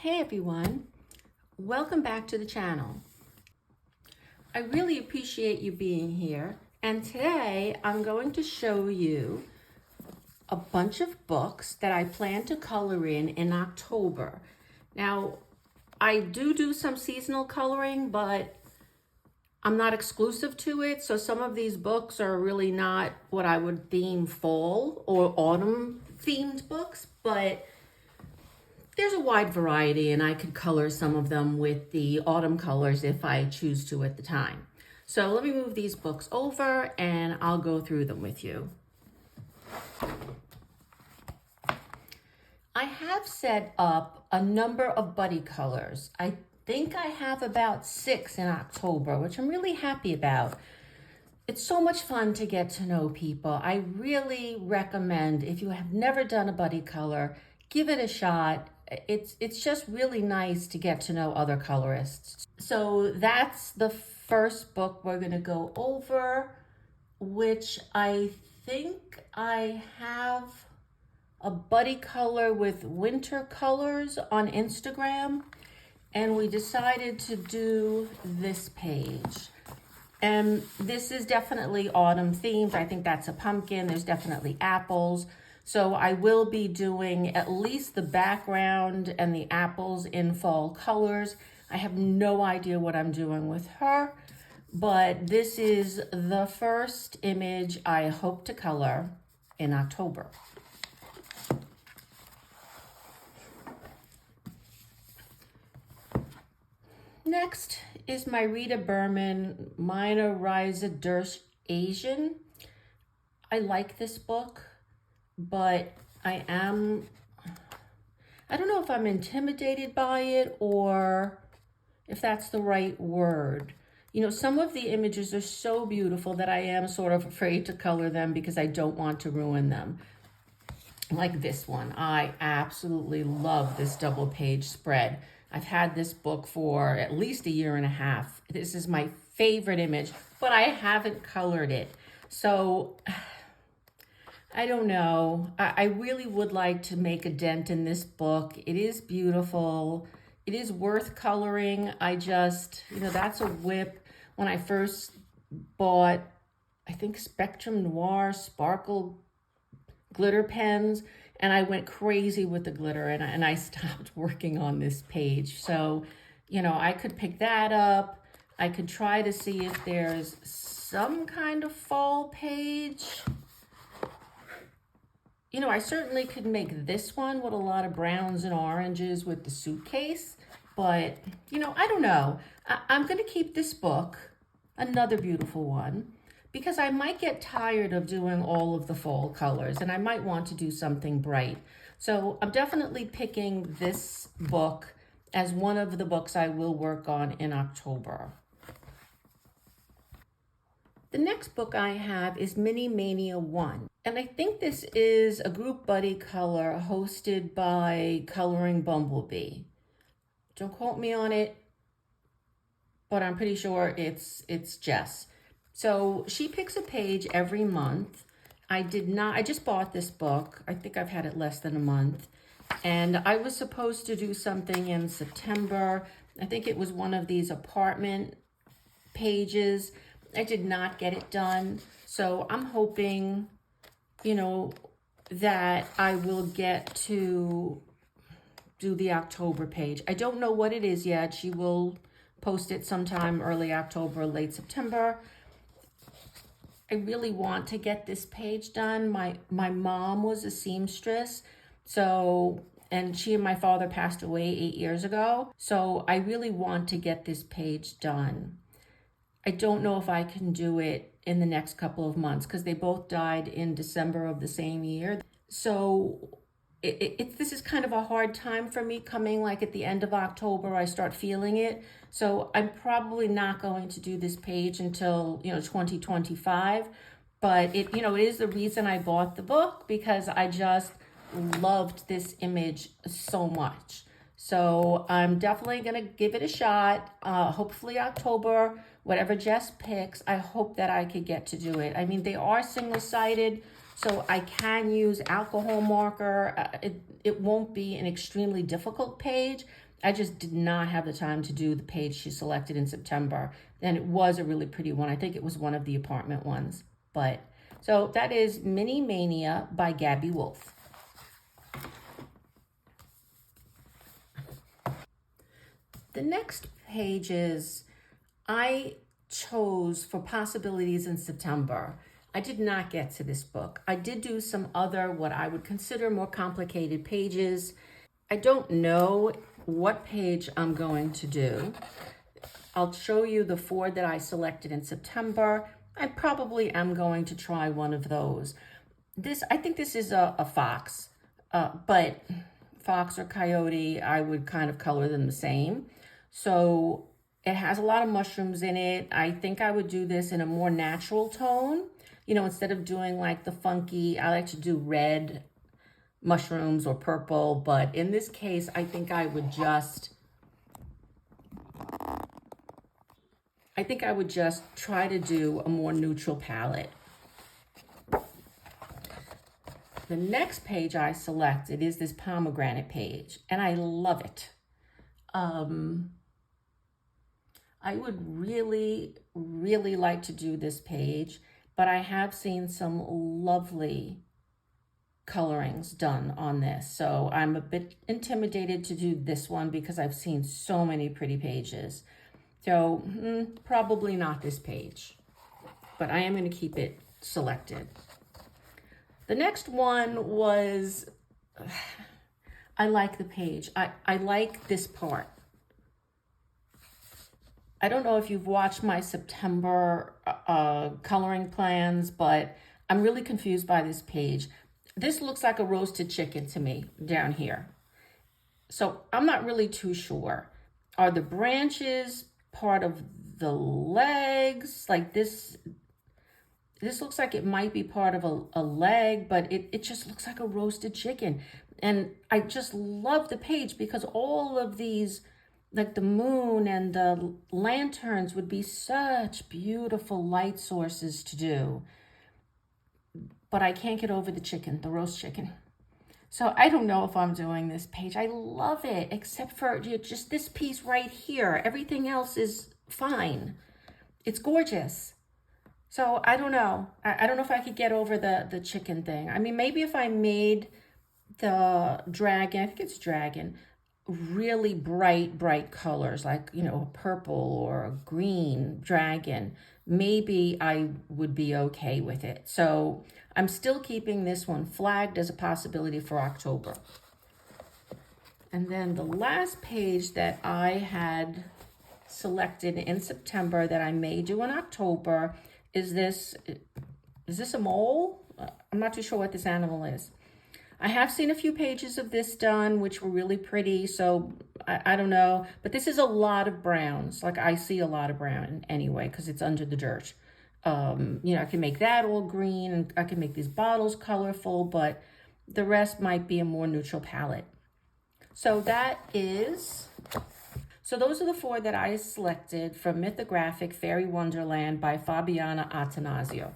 Hey everyone, welcome back to the channel. I really appreciate you being here, and today I'm going to show you a bunch of books that I plan to color in October. Now, I do some seasonal coloring, but I'm not exclusive to it, so some of these books are really not what I would theme fall or autumn themed books, but there's a wide variety, and I could color some of them with the autumn colors if I choose to at the time. So let me move these books over and I'll go through them with you. I have set up a number of buddy colors. I think I have about 6 in October, which I'm really happy about. It's so much fun to get to know people. I really recommend, if you have never done a buddy color, give it a shot. It's just really nice to get to know other colorists. So that's the first book we're going to go over, which I think I have a buddy color with winter colors on Instagram, and we decided to do this page. And this is definitely autumn themed. I think that's a pumpkin. There's definitely apples. So I will be doing at least the background and the apples in fall colors. I have no idea what I'm doing with her, but this is the first image I hope to color in October. Next is my Rita Berman Meine Reise durch Asien. I like this book, but I don't know if I'm intimidated by it or if that's the right word. You know, some of the images are so beautiful that I am sort of afraid to color them because I don't want to ruin them. Like this one, I absolutely love this double page spread. I've had this book for at least a year and a half. This is my favorite image, but I haven't colored it. So I don't know. I really would like to make a dent in this book. It is beautiful. It is worth coloring. I just, that's a whip. When I first bought, I think Spectrum Noir Sparkle glitter pens, and I went crazy with the glitter, and I stopped working on this page. So, I could pick that up. I could try to see if there's some kind of fall page. I certainly could make this one with a lot of browns and oranges with the suitcase, but, I don't know. I'm going to keep this book, another beautiful one, because I might get tired of doing all of the fall colors and I might want to do something bright. So I'm definitely picking this book as one of the books I will work on in October. The next book I have is Mini Mania 1. And I think this is a group buddy color hosted by Coloring Bumblebee. Don't quote me on it, but I'm pretty sure it's Jess. So she picks a page every month. I just bought this book. I think I've had it less than a month. And I was supposed to do something in September. I think it was one of these apartment pages. I did not get it done. So I'm hoping, that I will get to do the October page. I don't know what it is yet. She will post it sometime early October, late September. I really want to get this page done. My mom was a seamstress, and she and my father passed away 8 years ago. So I really want to get this page done. I don't know if I can do it in the next couple of months because they both died in December of the same year. So this is kind of a hard time for me coming like at the end of October. I start feeling it. So I'm probably not going to do this page until, 2025. But it is the reason I bought the book, because I just loved this image so much. So I'm definitely going to give it a shot. Hopefully October, whatever Jess picks, I hope that I could get to do it. I mean, they are single-sided, so I can use alcohol marker. It won't be an extremely difficult page, I just did not have the time to do the page she selected in September. And it was a really pretty one. I think it was one of the apartment ones. But so that is Mini Mania by Gabby Wolf. The next pages I chose for possibilities in September. I did not get to this book. I did do some other, what I would consider more complicated pages. I don't know what page I'm going to do. I'll show you the 4 that I selected in September. I probably am going to try one of those. I think this is a fox, but fox or coyote, I would kind of color them the same. So it has a lot of mushrooms in it. I think I would do this in a more natural tone. You know, instead of doing like the funky, I like to do red mushrooms or purple, but in this case, I think I would just try to do a more neutral palette. The next page I selected is this pomegranate page, and I love it. I would really, really like to do this page, but I have seen some lovely colorings done on this. So I'm a bit intimidated to do this one because I've seen so many pretty pages. So probably not this page, but I am going to keep it selected. The next one was, I like the page. I like this part. I don't know if you've watched my September coloring plans, but I'm really confused by this page. This looks like a roasted chicken to me down here. So I'm not really too sure. Are the branches part of the legs? Like this looks like it might be part of a leg, but it just looks like a roasted chicken. And I just love the page because all of these, like the moon and the lanterns, would be such beautiful light sources to do. But I can't get over the chicken, the roast chicken. So I don't know if I'm doing this page. I love it, except for just this piece right here. Everything else is fine. It's gorgeous. So I don't know. I don't know if I could get over the chicken thing. I mean, maybe if I made the dragon, I think it's dragon, really bright colors, like, you know, a purple or a green dragon, maybe I would be okay with it. So I'm still keeping this one flagged as a possibility for October. And then the last page that I had selected in September that I may do in October is this a mole? I'm not too sure what this animal is. I have seen a few pages of this done, which were really pretty, so I don't know. But this is a lot of browns. Like, I see a lot of brown anyway, because it's under the dirt. You know, I can make that all green, and I can make these bottles colorful, but the rest might be a more neutral palette. So those are the 4 that I selected from Mythographic Fairy Wonderland by Fabiana Attanasio.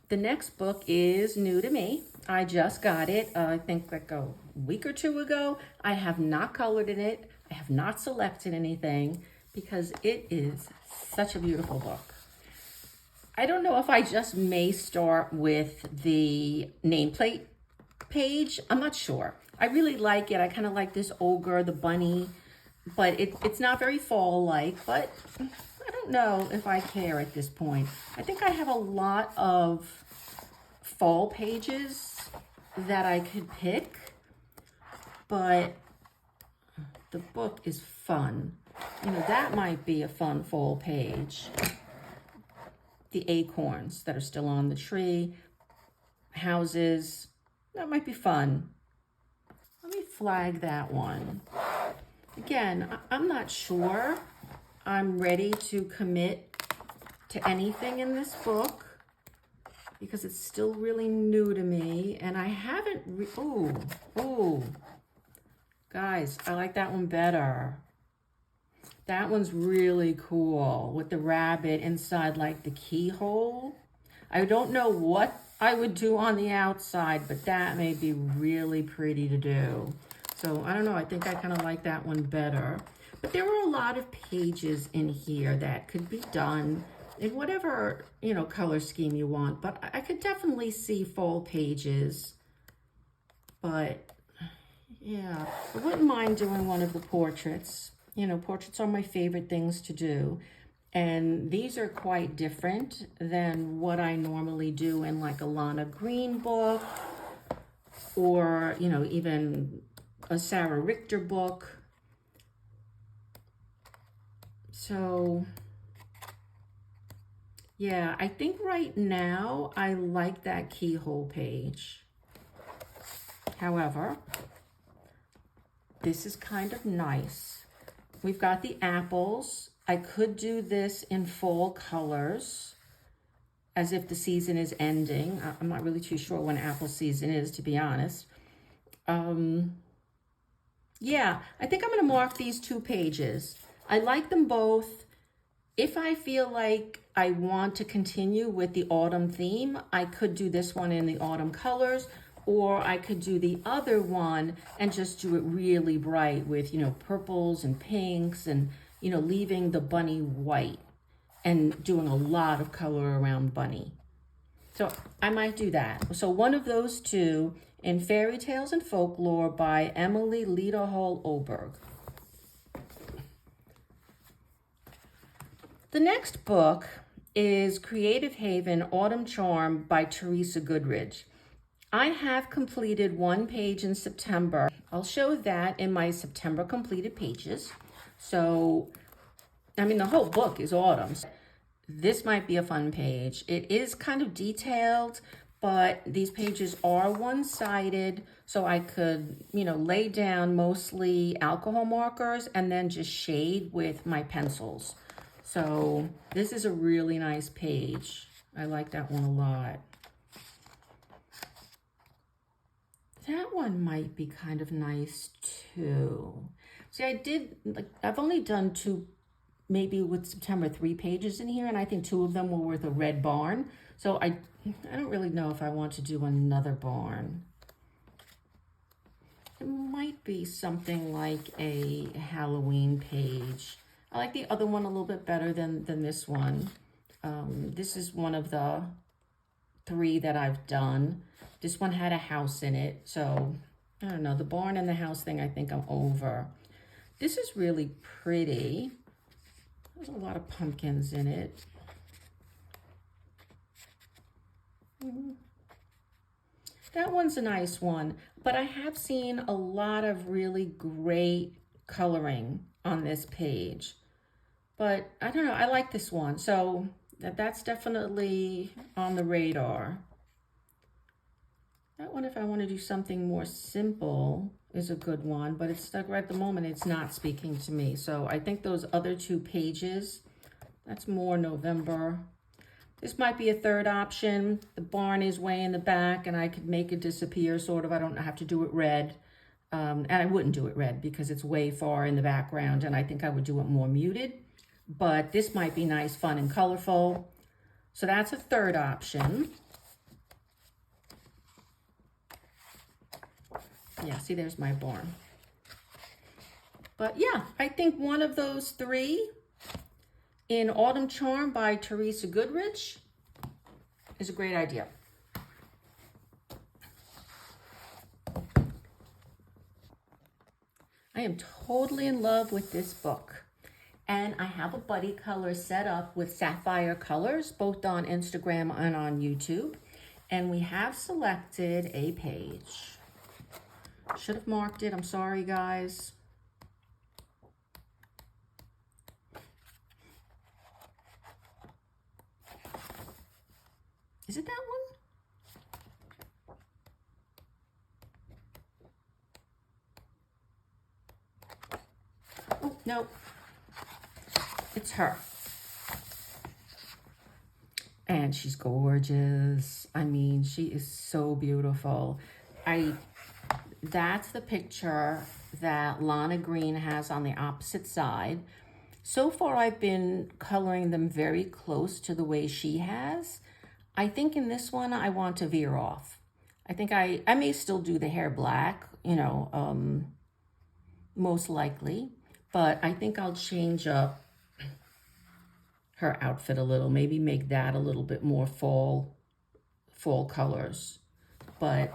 The next book is new to me. I just got it, I think like a week or 2 ago. I have not colored in it. I have not selected anything because it is such a beautiful book. I don't know if I just may start with the nameplate page. I'm not sure. I really like it. I kind of like this ogre, the bunny, but it's not very fall-like, but I don't know if I care at this point. I think I have a lot of fall pages that I could pick, but the book is fun. You know, that might be a fun fall page. The acorns that are still on the tree, houses, that might be fun. Let me flag that one. Again, I'm not sure I'm ready to commit to anything in this book because it's still really new to me, and I haven't, ooh, guys, I like that one better. That one's really cool with the rabbit inside like the keyhole. I don't know what I would do on the outside, but that may be really pretty to do. So I don't know, I think I kind of like that one better. But there are a lot of pages in here that could be done in whatever, you know, color scheme you want. But I could definitely see full pages. But yeah, I wouldn't mind doing one of the portraits. You know, portraits are my favorite things to do. And these are quite different than what I normally do in like a Lana Green book or, you know, even a Sarah Richter book. So yeah, I think right now I like that keyhole page. However, this is kind of nice. We've got the apples. I could do this in fall colors as if the season is ending. I'm not really too sure when apple season is, to be honest. Yeah, I think I'm going to mark these 2 pages. I like them both. If I feel like I want to continue with the autumn theme, I could do this one in the autumn colors, or I could do the other one and just do it really bright with, you know, purples and pinks and, you know, leaving the bunny white and doing a lot of color around bunny. So I might do that. So one of those 2 in Fairy Tales and Folklore by Emily Lederhall Oberg. The next book is Creative Haven Autumn Charm by Teresa Goodridge. I have completed 1 page in September. I'll show that in my September completed pages. So, I mean, the whole book is autumn. This might be a fun page. It is kind of detailed, but these pages are one-sided, so I could, you know, lay down mostly alcohol markers and then just shade with my pencils. So this is a really nice page. I like that one a lot. That one might be kind of nice too. See, I've only done 2, maybe with September, 3 pages in here, and I think 2 of them were with a red barn. So I don't really know if I want to do another barn. It might be something like a Halloween page. I like the other one a little bit better than this one. This is one of the 3 that I've done. This one had a house in it, so I don't know. The barn and the house thing, I think I'm over. This is really pretty. There's a lot of pumpkins in it. That one's a nice one, but I have seen a lot of really great coloring on this page. But I don't know, I like this one. So that's definitely on the radar. That one, if I want to do something more simple, is a good one, but it's stuck right at the moment. It's not speaking to me. So I think those other 2 pages, that's more November. This might be a 3rd option. The barn is way in the back and I could make it disappear, sort of. I don't have to do it red. And I wouldn't do it red because it's way far in the background and I think I would do it more muted. But this might be nice, fun, and colorful. So that's a 3rd option. Yeah, see, there's my barn. But yeah, I think one of those 3 in Autumn Charm by Teresa Goodridge is a great idea. I am totally in love with this book. And I have a buddy color set up with Sapphire Colors, both on Instagram and on YouTube. And we have selected a page. Should have marked it. I'm sorry, guys. Is it that one? Oh, no. It's her. And she's gorgeous. I mean, she is so beautiful. That's the picture that Lana Green has on the opposite side. So far, I've been coloring them very close to the way she has. I think in this one, I want to veer off. I think I may still do the hair black, you know, most likely, but I think I'll change up her outfit a little, maybe make that a little bit more fall colors. But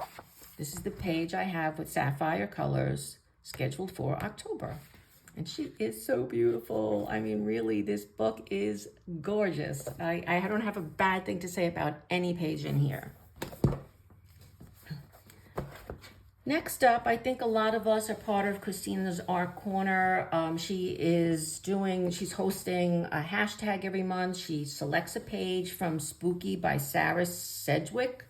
this is the page I have with sapphire colors scheduled for October. And she is so beautiful. I mean, really, this book is gorgeous. I don't have a bad thing to say about any page in here. Next up, I think a lot of us are part of Christina's Art Corner. She's hosting a hashtag every month. She selects a page from Spooky by Sarah Sedgwick.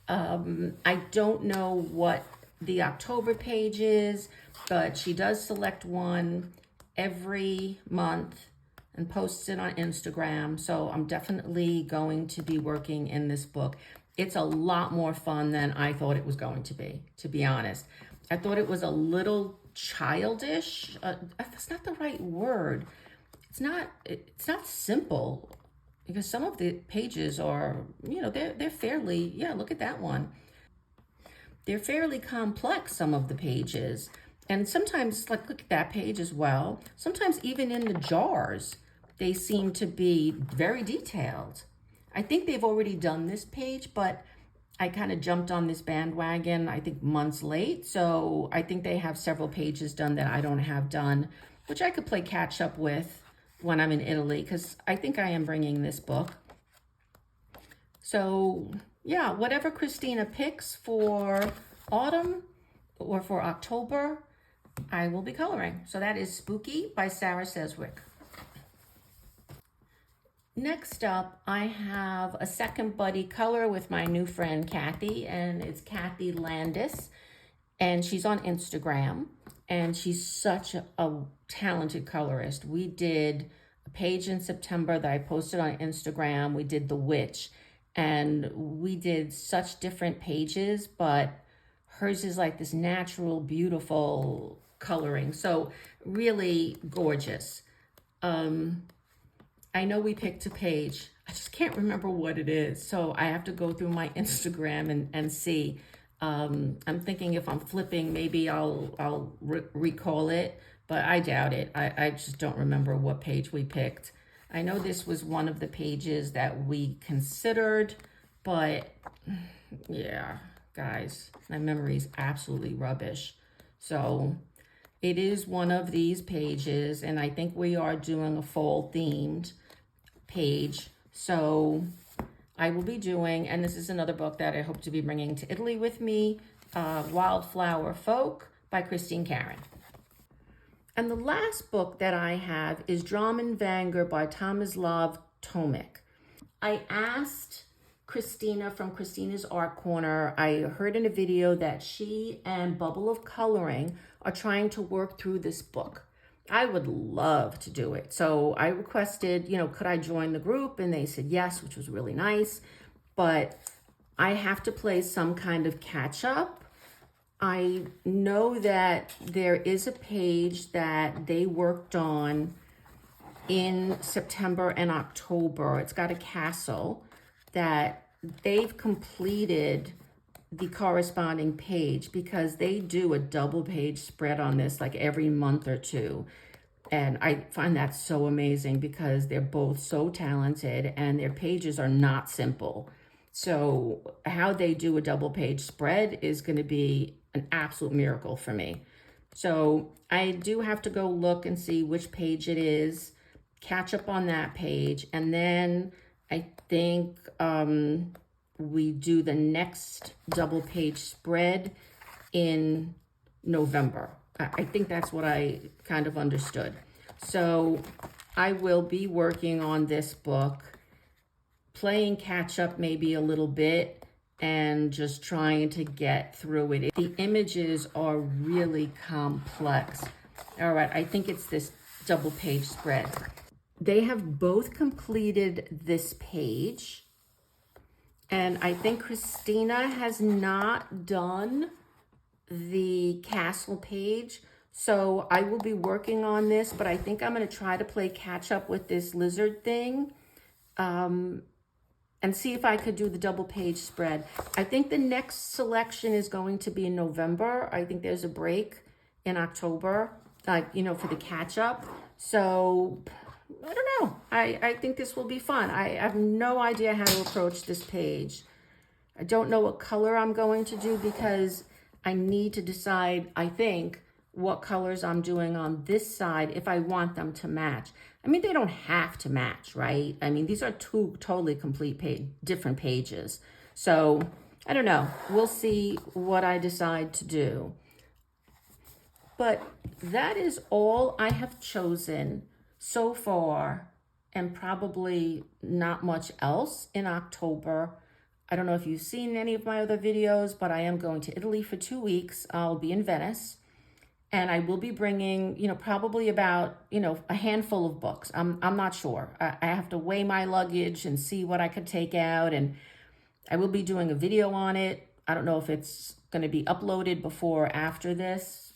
I don't know what the October page is, but she does select one every month and posts it on Instagram. So I'm definitely going to be working in this book. It's a lot more fun than I thought it was going to be honest. I thought it was a little childish. That's not the right word. It's not simple, because some of the pages are, they're fairly, look at that one. They're fairly complex, some of the pages. And sometimes, like, look at that page as well. Sometimes even in the jars, they seem to be very detailed. I think they've already done this page, but I kind of jumped on this bandwagon, I think months late. So I think they have several pages done that I don't have done, which I could play catch up with when I'm in Italy, because I think I am bringing this book. So yeah, whatever Christina picks for autumn or for October, I will be coloring. So that is Spooky by Sarah Sedgwick. Next up, I have a second buddy color with my new friend Kathy, and it's Kathy Landis, and she's on Instagram, and she's such a talented colorist. We did a page in September that I posted on Instagram. We did The Witch, and we did such different pages, but hers is like this natural, beautiful coloring. So really gorgeous. I know we picked a page. I just can't remember what it is. So I have to go through my Instagram and see. I'm thinking if I'm flipping, maybe I'll recall it, but I doubt it. I just don't remember what page we picked. I know this was one of the pages that we considered, but yeah, guys, my memory is absolutely rubbish. So it is one of these pages, and I think we are doing a fall themed page. So I will be doing, and this is another book that I hope to be bringing to Italy with me, Wildflower Folk by Christine Caron. And the last book that I have is Dramenvänner by Tomislav Tomic. I asked Christina from Christina's Art Corner, I heard in a video that she and Bubble of Coloring are trying to work through this book. I would love to do it. So I requested, could I join the group? And they said yes, which was really nice. But I have to play some kind of catch up. I know that there is a page that they worked on in September and October. It's got a castle that they've completed the corresponding page, because they do a double page spread on this like every month or two. And I find that so amazing, because they're both so talented and their pages are not simple. So how they do a double page spread is going to be an absolute miracle for me. So I do have to go look and see which page it is, catch up on that page, and then I think we do the next double page spread in November. I think that's what I kind of understood. So I will be working on this book, playing catch up maybe a little bit, and just trying to get through it. The images are really complex. All right, I think it's this double page spread. They have both completed this page. And I think Christina has not done the castle page. So I will be working on this, but I think I'm going to try to play catch up with this lizard thing and see if I could do the double page spread. I think the next selection is going to be in November. I think there's a break in October. for the catch up. So I don't know. I think this will be fun. I have no idea how to approach this page. I don't know what color I'm going to do because I need to decide, I think, what colors I'm doing on this side if I want them to match. I mean, they don't have to match, right? I mean, these are two totally different pages. So I don't know. We'll see what I decide to do. But that is all I have chosen so far, and probably not much else in October. I don't know if you've seen any of my other videos, but I am going to Italy for 2 weeks. I'll be in Venice, and I will be bringing, probably about, a handful of books. I'm not sure. I have to weigh my luggage and see what I could take out, and I will be doing a video on it. I don't know if it's going to be uploaded before or after this,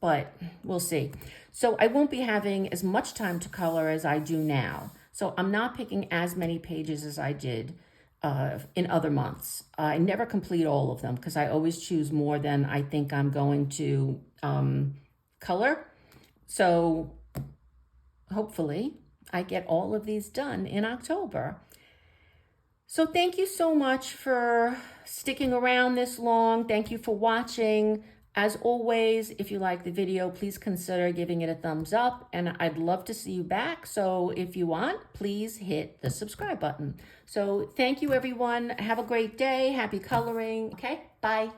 but we'll see. So I won't be having as much time to color as I do now. So I'm not picking as many pages as I did in other months. I never complete all of them because I always choose more than I think I'm going to color. So hopefully I get all of these done in October. So thank you so much for sticking around this long. Thank you for watching. As always, if you like the video, please consider giving it a thumbs up, and I'd love to see you back. So if you want, please hit the subscribe button. So thank you, everyone. Have a great day. Happy coloring. Okay, bye.